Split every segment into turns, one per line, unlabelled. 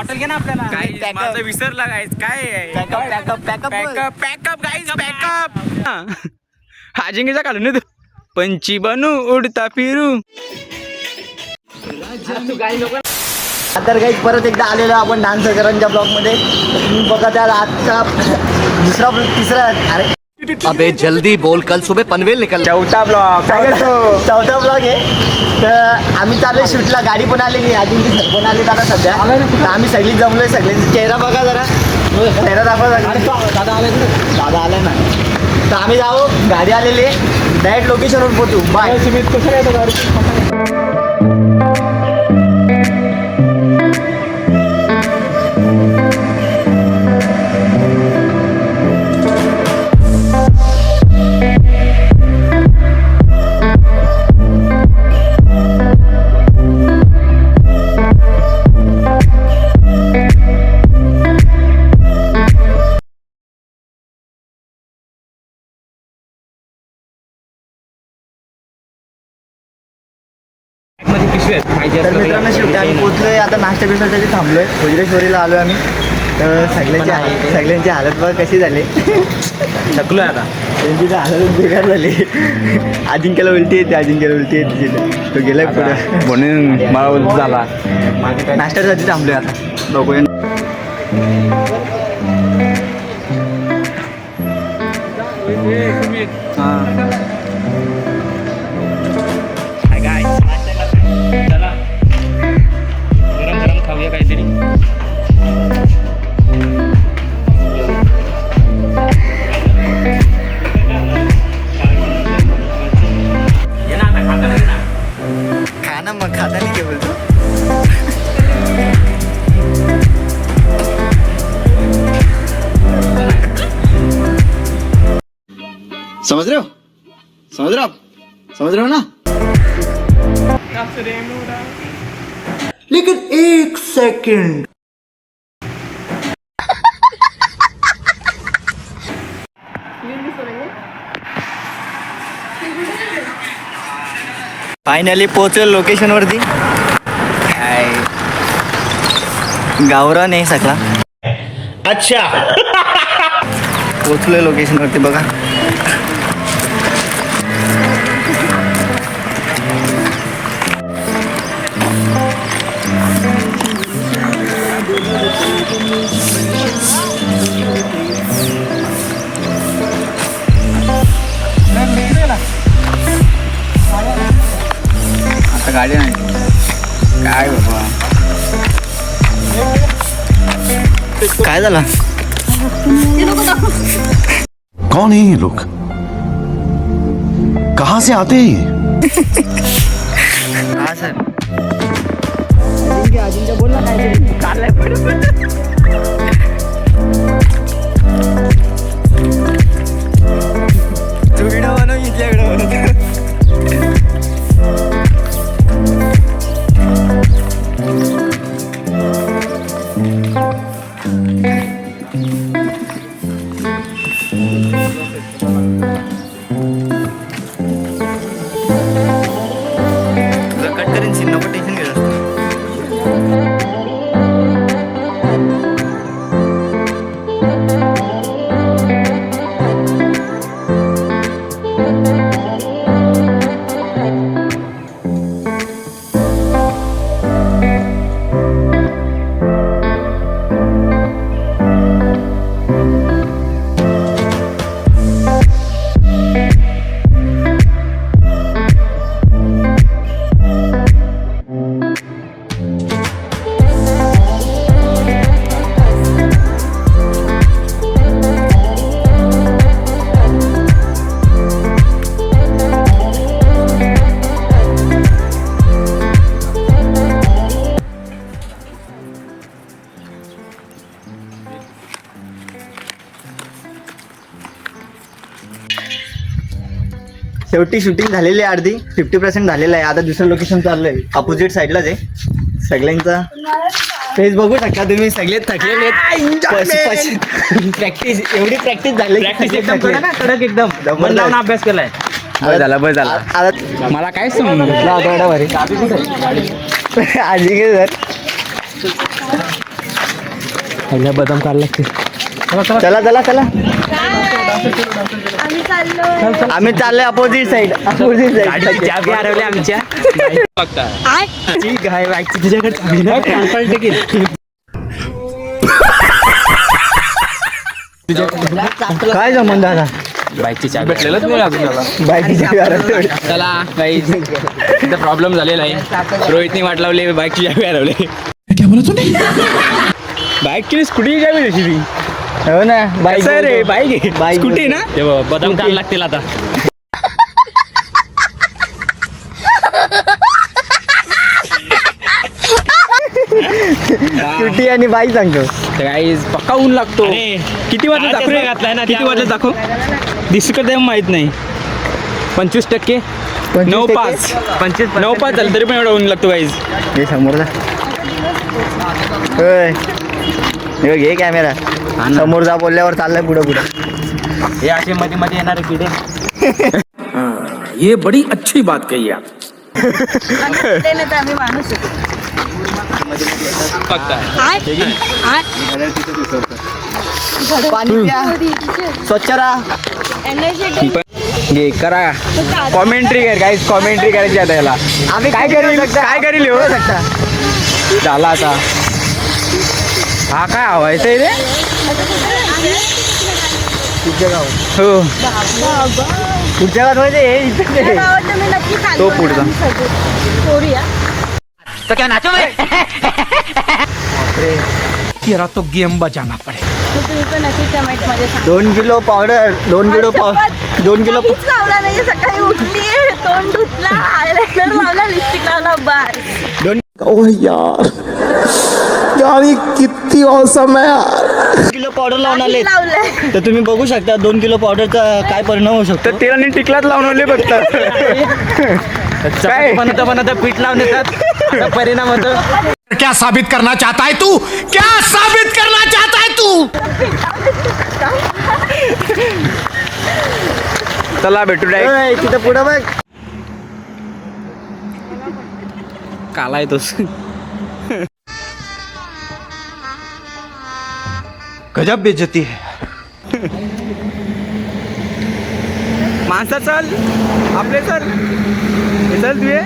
Hotel घे ना आपल्याला.
काय माझं विसरला गाईज. काय पॅकअप गाईज पॅकअप. हाजिंगीचा काढून ना तू. पंची बनू उडता फिरू.
तर काही परत एकदा आलेलो आपण डान्स करांच्या ब्लॉग मध्ये. तुम्ही बघा त्या आजचा तिसरा अरे
अबे जल्दी बोल, कल सुबह पनवेल निकल.
चौथा ब्लॉग.
चौथा ब्लॉग आहे. तर आम्ही चाललोय शूटला. गाडी पण आलेली, अजून ती सर पण आली आता सध्या. तर आम्ही सगळी जमलोय. सगळ्यांचा चेहरा बघा जरा, चेहरा दाखवा. दादा आलाय ना. तर आम्ही जाऊ, गाडी आलेली आहे. डायरेक्ट लोकेशनवर पोहोचू. बाय. कसं येतो गाडी? तर मित्रांनो शेवटी आम्ही पोहोचलोय. आता नाश्ता बिस्टासाठी थांबलोय. वज्रेश्वरीला आलोय आम्ही. तर सगळ्यांची हालत बघ कशी झाली.
थकलोय आता.
त्यांची तर हालत बेकार झाली. अजिंक्यला उलटी येते. तो गेलाय पुढे
म्हणून मला झाला.
नाश्त्यासाठी थांबलोय आता. बघूया.
चला गरम गरम खाऊया काहीतरी.
खा ना मग. खाता नाही के बोलतो. समझ रहे हो ना. लेकिन एक सेकंड. फायनली पोहोचलो लोकेशन वरती. गावरान आहे सगळा. अच्छा. पोहोचलोय लोकेशन वरती बघा.
आता गाडी नाही काय बाबा.
काय झालं.
कौन है ये लोग, कहाँ से आते हैं ये?
हा सर. अजिंक्य बोल ना काय. तू व्हिडिओ बनव. इथल्या व्हिडिओ बनव. तुला कट करेन सीन. नको टेन्शन घेत असतो. शेवटी शूटिंग झालेली आहे. अर्धी 50% झालेलं आहे. आता दुसरं लोकेशन चाललंय. अपोजिट साईडलाच आहे. सगळ्यांचा फेस बघू शकता तुम्ही. सगळे थकलेले आहेत. प्रॅक्टिस एवढी प्रॅक्टिस झाली.
प्रॅक्टिस एकदम कडक एकदम मन लावून अभ्यास केलाय. बस झाला.
आता
मला काय समजलं
भारी. आजी सर पहिल्या बदाम काढला चला चला चला आम्ही चाललोय अपोजिट साईड
चाबी हरवली आमच्या
काय बाईकची तुझ्याकडे काय जमन दादा
बाईकची चाबी भेटलेलंच नाही अजून त्याला.
बाईकची चाबी हरवली.
चला काही तिथं प्रॉब्लेम झालेला आहे. रोहितनी वाट लावली बाईकची चाबी हरवली. बाईक केली स्कूटी चाबी त्याची ती.
हो ना बाईक
रे बाईक
बाईक
स्कूटी ना बदाम काढ लागतील आता.
स्कूटी आणि बाईक सांगतो
काही पक्का ऊन लागतो. किती वाजता दाखव रे? किती वाजता दाखव दिसू का माहित नाही. 25% 9:05 9:05 झालं तरी पण एवढा ऊन लागतो गाईज.
हे समोरला होय हे घे कॅमेरा समोर जा बोलल्यावर चाललाय पुढं पुढं
हे असे मध्ये मध्ये येणारे किडे.
ये बड़ी अच्छी बात कही आप.
पाणी प्या स्वच्छ राहा
घे करा कॉमेंट्री कर गाईज. कॉमेंट्री करायची आता याला.
आम्ही
काय करील हो
शकता
झाला आता. हा काय हवायचं आहे रे? हो
पुढच्या गावात म्हणजे
तो पुढचा.
तो क्या नाचो मैं?
तेरा तो गेम बजाना पड़ेगा.
2 किलो पावडर 2 किलो
लावला नाही. सकाळी उठली तोंड धुतला आयलाइनर लावला लिपस्टिक लावला बास.
2 किलो पावडर लावून आले
लावलंय
तर तुम्ही बघू शकता 2 किलो पावडरचा काय परिणाम होऊ शकतो.
तर तेलाने टिकलाच लावून आले फक्त. काय
बनता पीठ लावून देतात परिणाम होतो.
क्या साबित करना चाहता है तू? क्या साबित करना चाहता है तू?
चला भेटू डायरेक्ट.
होय, तिथं पुढं बघ
काला येतोस.
गजब बेइज्जती है.
माणसा चल आपले चल चल तू ये.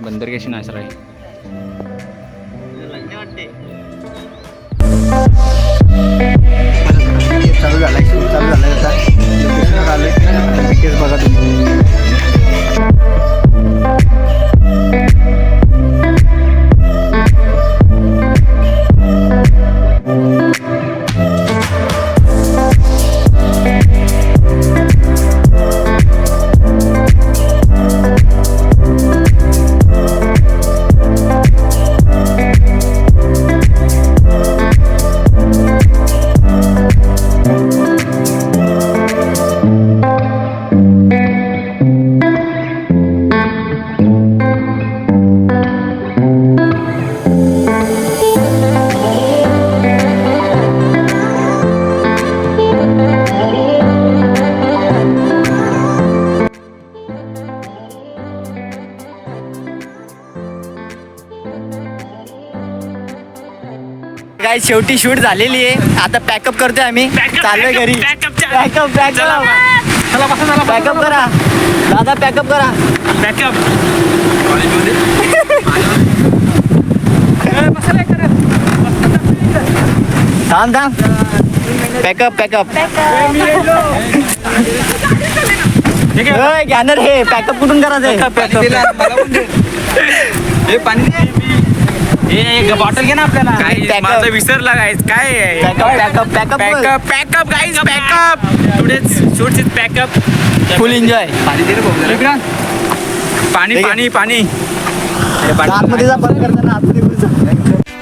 बंदर कशी नाचर आहे.
पॅकेज बघा तुम्ही. काय शेवटी शूट झालेली आहे. आता पॅकअप करतोय आम्ही. चाललोय घरी. पॅकअप करा दादा, पॅकअप करा. थांब. पॅकअप घ्यानर हे पॅकअप कुठून करायचंय?
हे पाणी बॉटल घे ना आपल्याला.
Backup.
माझं विसरला गाईज. काय आहे pack up guys, pack up. Today's shoot is pack up.
Full enjoy.
पाणी
आतमध्ये जा, बंद करताना आतमध्ये घुस जा.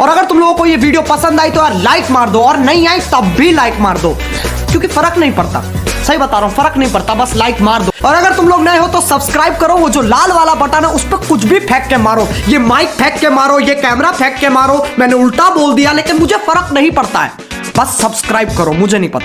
और अगर तुम लोगों को ये वीडियो पसंद आई तो यार लाइक मार दो, और नहीं आई तब भी लाइक मार दो, क्योंकि फर्क नहीं पड़ता. सही बता रहा हूँ, फर्क नहीं पड़ता, बस लाइक मार दो. और अगर तुम लोग नए हो तो सब्सक्राइब करो. वो जो लाल वाला बटन है उस पर कुछ भी फेंक के मारो. ये माइक फेंक के मारो, ये कैमरा फेंक के मारो. मैंने उल्टा बोल दिया लेकिन मुझे फर्क नहीं पड़ता है. बस सब्सक्राइब करो, मुझे नहीं पता.